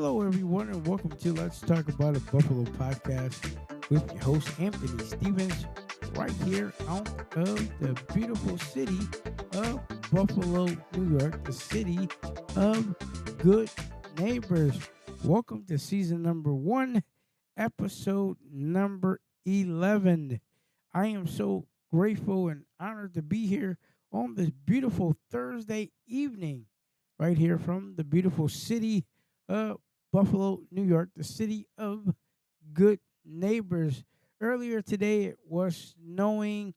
Hello, everyone, and welcome to Let's Talk About It Buffalo podcast with your host, Anthony Stevens, right here out of the beautiful city of Buffalo, New York, the city of good neighbors. Welcome to season number 1, episode number 11. I am so grateful and honored to be here on this beautiful Thursday evening, right here from the beautiful city Buffalo, New York, the city of good neighbors. Earlier today, it was snowing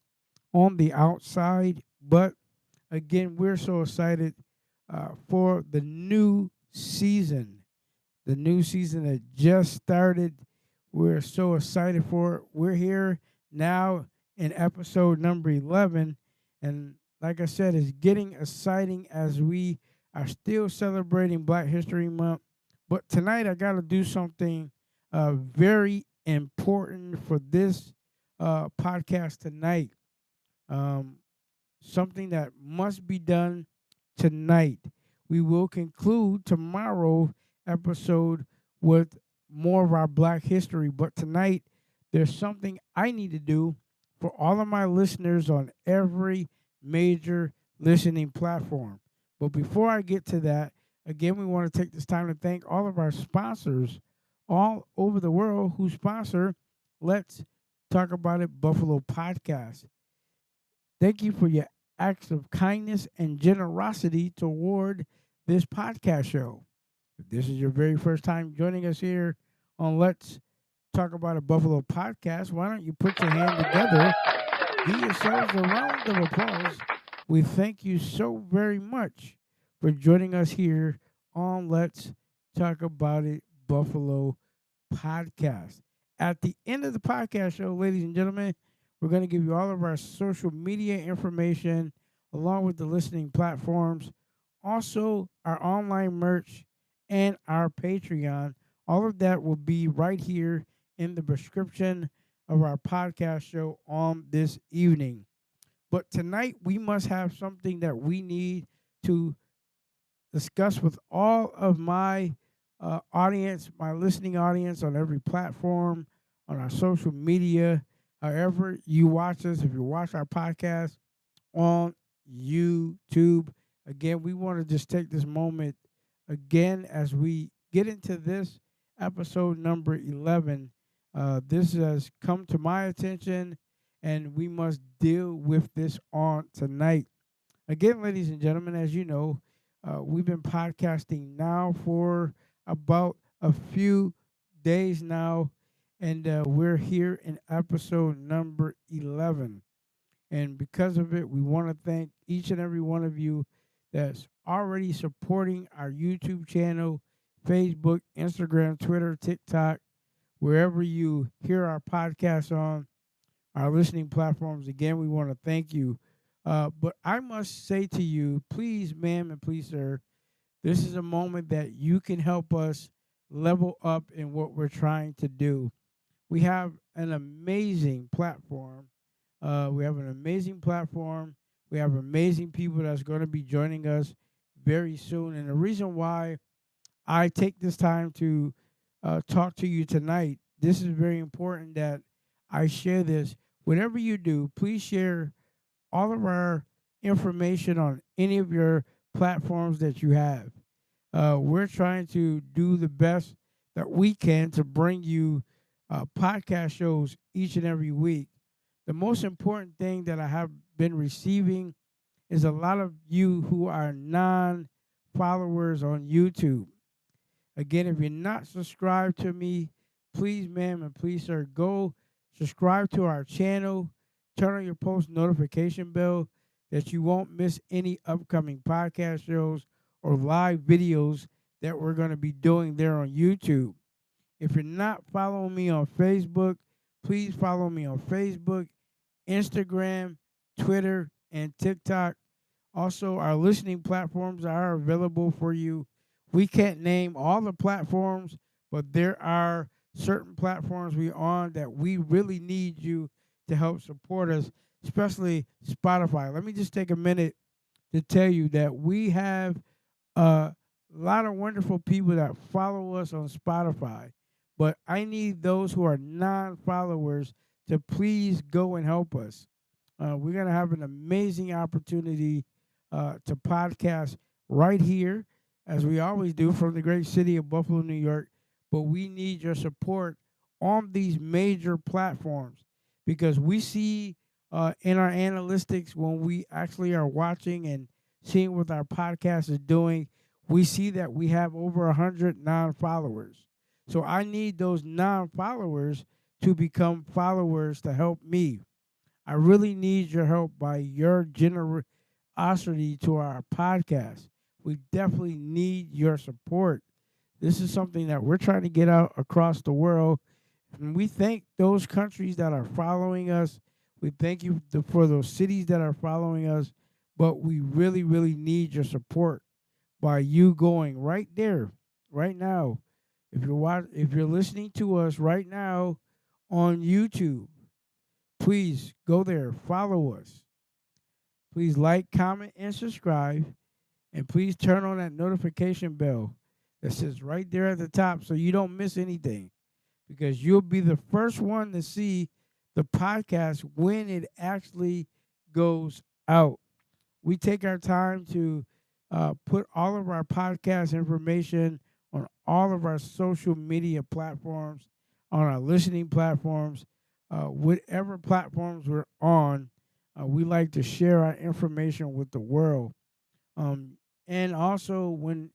on the outside, but again, we're so excited for the new season. The new season that just started. We're so excited for it. We're here now in episode number 11. And like I said, it's getting exciting as we are still celebrating Black History Month. But tonight I got to do something very important for this podcast tonight. Um, Something that must be done tonight. We will conclude tomorrow episode with more of our Black history. But tonight, there's something I need to do for all of my listeners on every major listening platform. But before I get to that, again, we want to take this time to thank all of our sponsors all over the world who sponsor Let's Talk About It Buffalo podcast. Thank you for your acts of kindness and generosity toward this podcast show. If this is your very first time joining us here on Let's Talk About a Buffalo podcast, why don't you put your hand together, give yourselves a round of applause. We thank you so very much for joining us here on Let's Talk About It Buffalo podcast. At the end of the podcast show, ladies and gentlemen, we're going to give you all of our social media information along with the listening platforms, also our online merch and our Patreon. All of that will be right here in the description of our podcast show on this evening. But tonight we must have something that we need to discuss with all of my audience, my listening audience on every platform, on our social media, however you watch us. If you watch our podcast on YouTube, again, we want to just take this moment again as we get into this episode number 11. This has come to my attention, and we must deal with this on tonight. Again, ladies and gentlemen, as you know, we've been podcasting now for about a few days now, and we're here in episode number 11. And because of it, we want to thank each and every one of you that's already supporting our YouTube channel, Facebook, Instagram, Twitter, TikTok, wherever you hear our podcast on, our listening platforms. Again, we want to thank you. But I must say to you, please, ma'am, and please, sir, this is a moment that you can help us level up in what we're trying to do. We have an amazing platform. We have an amazing platform. We have amazing people that's going to be joining us very soon. And the reason why I take this time to talk to you tonight, this is very important that I share this. Whatever you do, please share all of our information on any of your platforms that you have. We're trying to do the best that we can to bring you podcast shows each and every week. The most important thing that I have been receiving is a lot of you who are non-followers on YouTube. Again, if you're not subscribed to me, please, ma'am, and please, sir, go subscribe to our channel. Turn on your post notification bell that you won't miss any upcoming podcast shows or live videos that we're going to be doing there on YouTube. If you're not following me on Facebook, please follow me on Facebook, Instagram, Twitter, and TikTok. Also, our listening platforms are available for you. We can't name all the platforms, but there are certain platforms we're on that we really need you to help support us, especially Spotify. Let me just take a minute to tell you that we have a a lot of wonderful people that follow us on Spotify, but I need those who are non-followers to please go and help us. We're going to have an amazing opportunity to podcast right here, as we always do, from the great city of Buffalo, New York. But we need your support on these major platforms, because we see in our analytics, when we actually are watching and seeing what our podcast is doing, we see that we have over 100 non-followers. So I need those non-followers to become followers to help me. I really need your help by your generosity to our podcast. We definitely need your support. This is something that we're trying to get out across the world. And we thank those countries that are following us. We thank you for those cities that are following us. But we really, really need your support by you going right there, right now. If you're listening to us right now on YouTube, please go there, follow us. Please like, comment, and subscribe. And please turn on that notification bell that sits right there at the top so you don't miss anything, because you'll be the first one to see the podcast when it actually goes out. We take our time to put all of our podcast information on all of our social media platforms, on our listening platforms, whatever platforms we're on. We like to share our information with the world. And also, when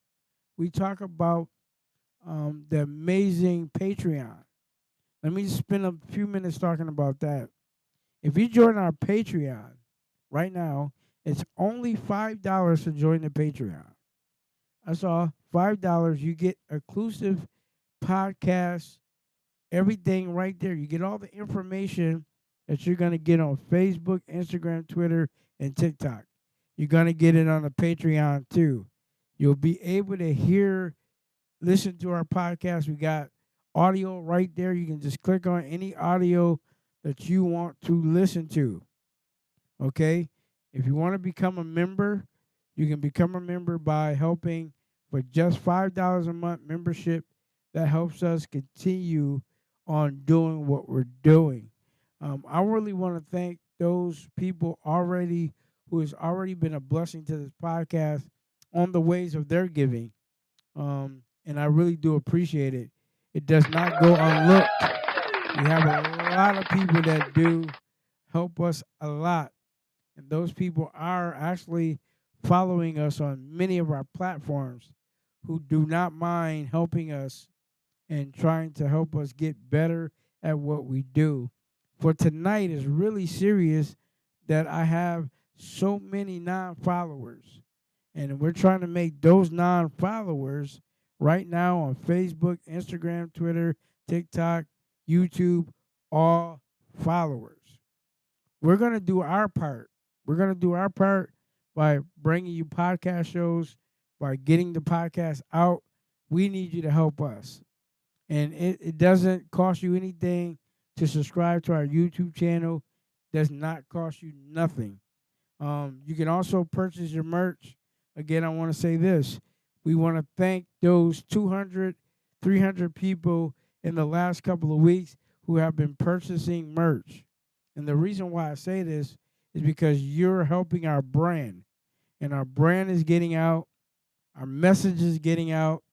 we talk about the amazing Patreon, let me just spend a few minutes talking about that. If you join our Patreon right now, it's only $5 to join the Patreon. That's all. $5. You get exclusive podcasts, everything right there. You get all the information that you're going to get on Facebook, Instagram, Twitter, and TikTok. You're going to get it on the Patreon too. You'll be able to listen to our podcast. We got audio right there. You can just click on any audio that you want to listen to. Okay? If you want to become a member, you can become a member by helping for just $5 a month membership. That helps us continue on doing what we're doing. I really want to thank those people already who has already been a blessing to this podcast on the ways of their giving. And I really do appreciate it. It does not go unlooked. We have a lot of people that do help us a lot. And those people are actually following us on many of our platforms, who do not mind helping us and trying to help us get better at what we do. For tonight is really serious that I have so many non-followers. And we're trying to make those non-followers right now on Facebook, Instagram, Twitter, TikTok, YouTube, all followers. We're going to do our part. We're going to do our part by bringing you podcast shows, by getting the podcast out. We need you to help us. And it doesn't cost you anything to subscribe to our YouTube channel. Does not cost you nothing. You can also purchase your merch. Again, I want to say this. We want to thank those 200, 300 people in the last couple of weeks who have been purchasing merch. And the reason why I say this is because you're helping our brand. And our brand is getting out. Our message is getting out.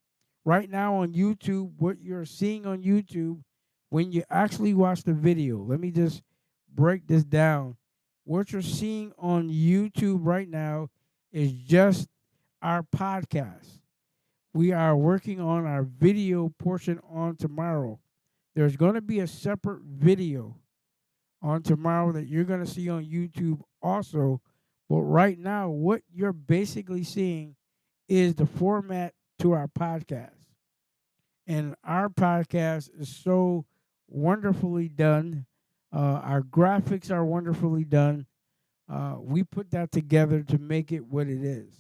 Right now on YouTube, what you're seeing on YouTube, when you actually watch the video, let me just break this down. What you're seeing on YouTube right now is just our podcast. We are working on our video portion on tomorrow. There's going to be a separate video on tomorrow that you're going to see on YouTube also. But right now, what you're basically seeing is the format to our podcast. And our podcast is so wonderfully done. Our graphics are wonderfully done. We put that together to make it what it is.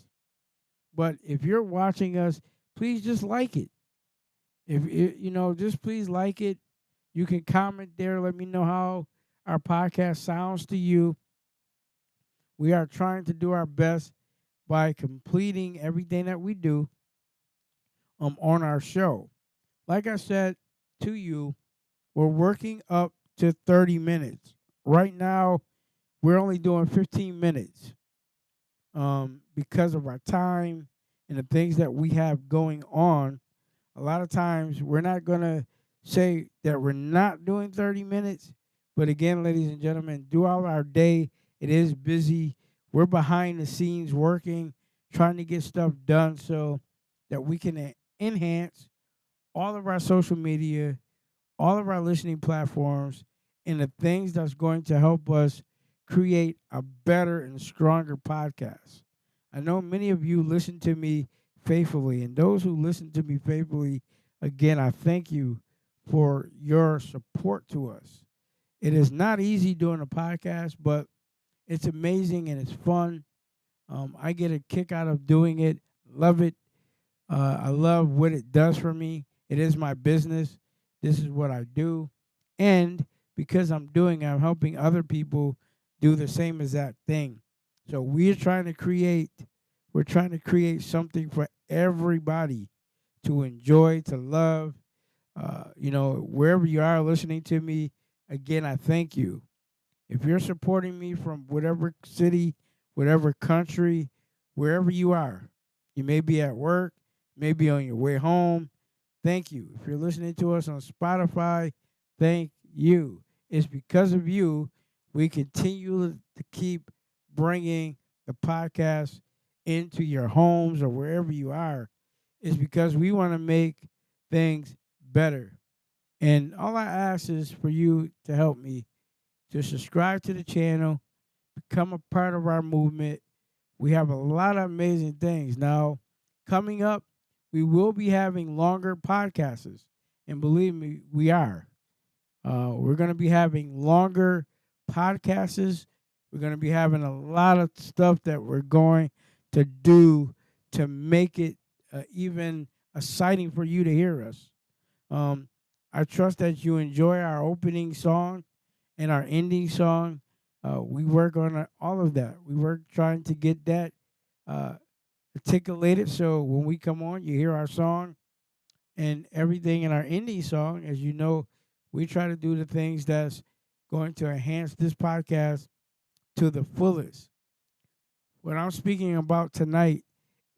But if you're watching us, please just like it. Just please like it. You can comment there. Let me know how our podcast sounds to you. We are trying to do our best by completing everything that we do. on our show. Like I said to you, we're working up to 30 minutes. Right now, we're only doing 15 minutes because of our time and the things that we have going on. A lot of times, we're not going to say that we're not doing 30 minutes. But again, ladies and gentlemen, throughout our day, it is busy. We're behind the scenes working, trying to get stuff done so that we can enhance all of our social media, all of our listening platforms, and the things that's going to help us create a better and stronger podcast. I know many of you listen to me faithfully, and those who listen to me faithfully, again, I thank you for your support to us. It is not easy doing a podcast, but it's amazing and it's fun. I get a kick out of doing it, love it. I love what it does for me. It is my business. This is what I do. And because I'm doing it, I'm helping other people do the same exact thing. So we're trying to create something for everybody to enjoy, to love. Wherever you are listening to me, again, I thank you. If you're supporting me from whatever city, whatever country, wherever you are, you may be at work, maybe on your way home. Thank you. If you're listening to us on Spotify, thank you. It's because of you we continue to keep bringing the podcast into your homes or wherever you are. It's because we want to make things better. And all I ask is for you to help me to subscribe to the channel, become a part of our movement. We have a lot of amazing things. Now, coming up, we will be having longer podcasts. And believe me, we are. We're going to be having longer podcasts. We're going to be having a lot of stuff that we're going to do to make it even exciting for you to hear us. I trust that you enjoy our opening song and our ending song. We work on all of that. We work trying to get that uh, articulated so when we come on, you hear our song and everything in our ending song. As you know, we try to do the things that's going to enhance this podcast to the fullest. What I'm speaking about tonight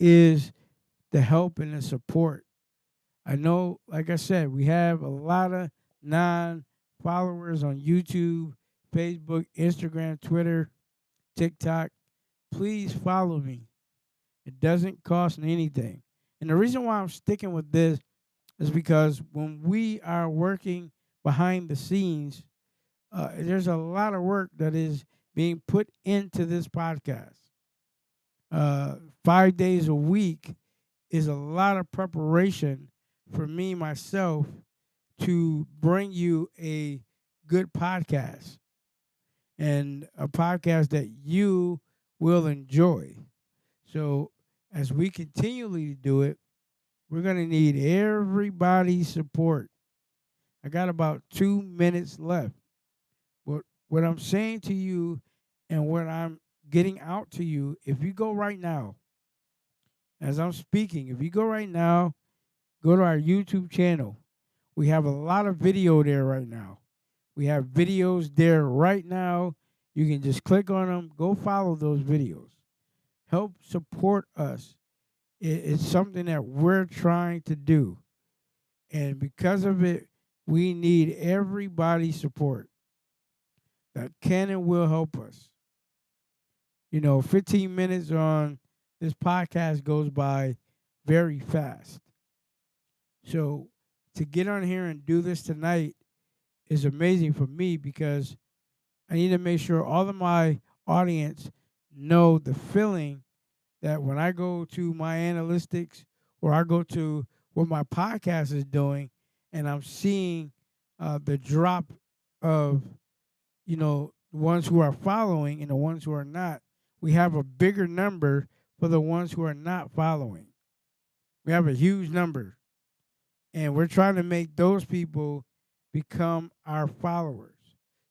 is the help and the support. I know, like I said, we have a lot of non followers on YouTube, Facebook, Instagram, Twitter, TikTok. Please follow me. It doesn't cost anything. And the reason why I'm sticking with this is because when we are working behind the scenes, there's a lot of work that is being put into this podcast. 5 days a week is a lot of preparation for me myself to bring you a good podcast and a podcast that you will enjoy. So as we continually do it, we're going to need everybody's support. I got about 2 minutes left. What I'm saying to you and what I'm getting out to you, if you go right now, as I'm speaking, if you go right now, go to our YouTube channel. We have a lot of video there right now. We have videos there right now. You can just click on them, go follow those videos. Help support us. It's something that we're trying to do. And because of it, we need everybody's support that can and will help us. 15 minutes on this podcast goes by very fast. So to get on here and do this tonight is amazing for me because I need to make sure all of my audience know the feeling that when I go to my analytics or I go to what my podcast is doing and I'm seeing the drop of, the ones who are following and the ones who are not, we have a bigger number for the ones who are not following. We have a huge number. And we're trying to make those people become our followers.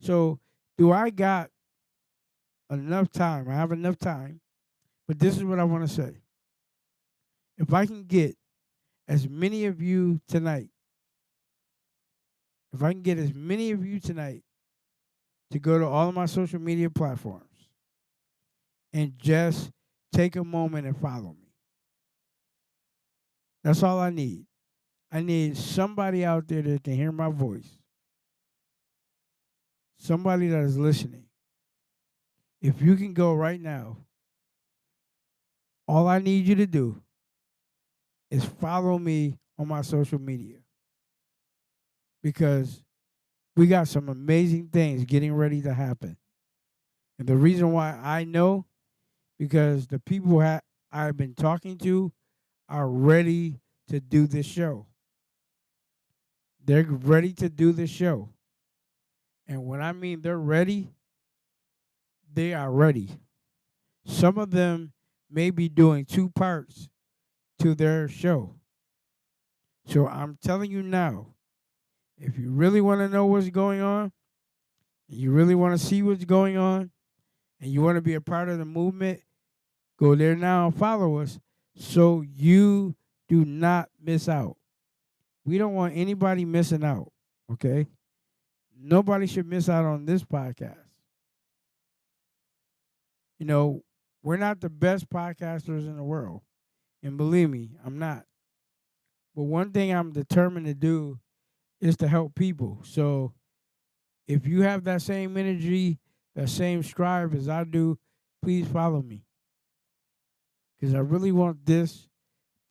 So, do I got enough time? I have enough time, but this is what I want to say. If I can get as many of you tonight, if I can get as many of you tonight to go to all of my social media platforms and just take a moment and follow me. That's all I need. I need somebody out there that can hear my voice, somebody that is listening. If you can go right now, all I need you to do is follow me on my social media, because we got some amazing things getting ready to happen. And the reason why I know, because the people I've been talking to are ready to do this show. They're ready to do this show. And when I mean they're ready, they are ready. Some of them may be doing 2 parts to their show. So I'm telling you now, if you really want to know what's going on, and you really want to see what's going on, and you want to be a part of the movement, go there now and follow us so you do not miss out. We don't want anybody missing out, okay? Nobody should miss out on this podcast. You know, we're not the best podcasters in the world. And believe me, I'm not. But one thing I'm determined to do is to help people. So if you have that same energy, that same strive as I do, please follow me. Because I really want this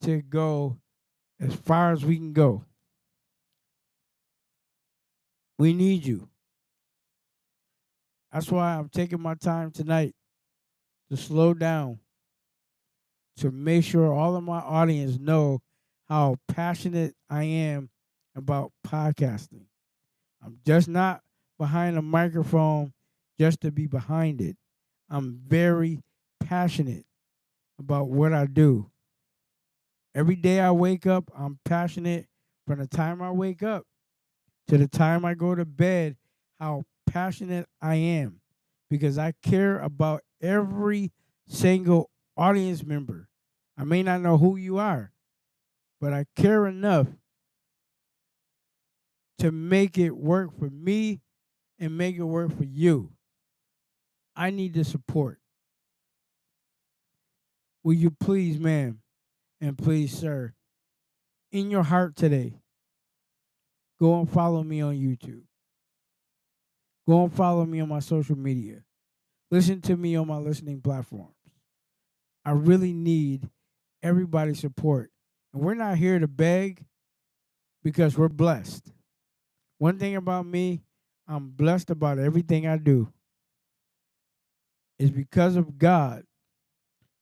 to go as far as we can go. We need you. That's why I'm taking my time tonight to slow down, to make sure all of my audience know how passionate I am about podcasting. I'm just not behind a microphone just to be behind it. I'm very passionate about what I do. Every day I wake up, I'm passionate from the time I wake up to the time I go to bed, how passionate I am, because I care about every single audience member. I may not know who you are, but I care enough to make it work for me and make it work for you. I need the support. Will you please, ma'am, and please, sir, in your heart today, go and follow me on YouTube. Go and follow me on my social media. Listen to me on my listening platforms. I really need everybody's support. And we're not here to beg, because we're blessed. One thing about me, I'm blessed about everything I do. It's because of God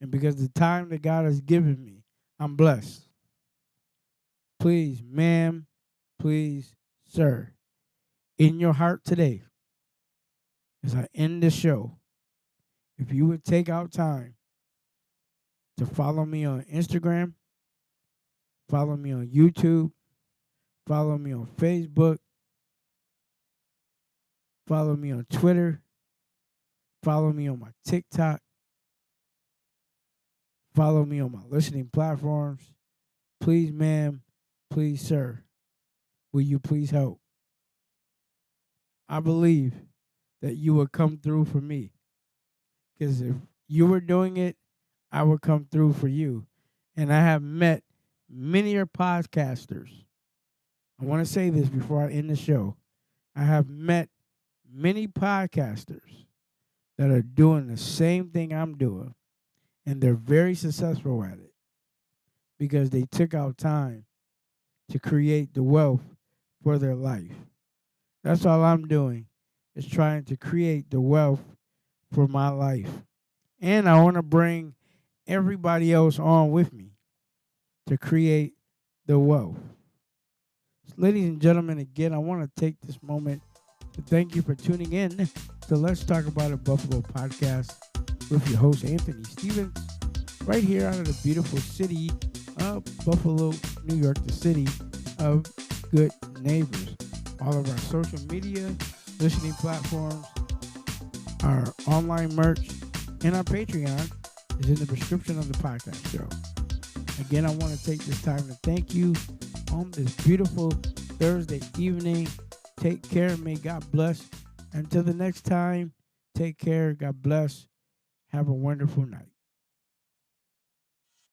and because of the time that God has given me. I'm blessed. Please, ma'am, please, sir, in your heart today, as I end this show, if you would take out time to follow me on Instagram, follow me on YouTube, follow me on Facebook, follow me on Twitter, follow me on my TikTok, follow me on my listening platforms. Please, ma'am, please, sir, will you please help? I believe that you would come through for me, because if you were doing it, I would come through for you. And I have met many podcasters. I want to say this before I end the show. I have met many podcasters that are doing the same thing I'm doing, and they're very successful at it because they took out time to create the wealth for their life. That's all I'm doing, is trying to create the wealth for my life. And I want to bring everybody else on with me to create the wealth. So ladies and gentlemen, again, I want to take this moment to thank you for tuning in to Let's Talk About It Buffalo podcast with your host, Anthony Stevens, right here out of the beautiful city of Buffalo, New York, the city of good neighbors. All of our social media, listening platforms, our online merch, and our Patreon is in the description of the podcast show. Again, I want to take this time to thank you on this beautiful Thursday evening. Take care. May God bless. Until the next time, take care. God bless. Have a wonderful night.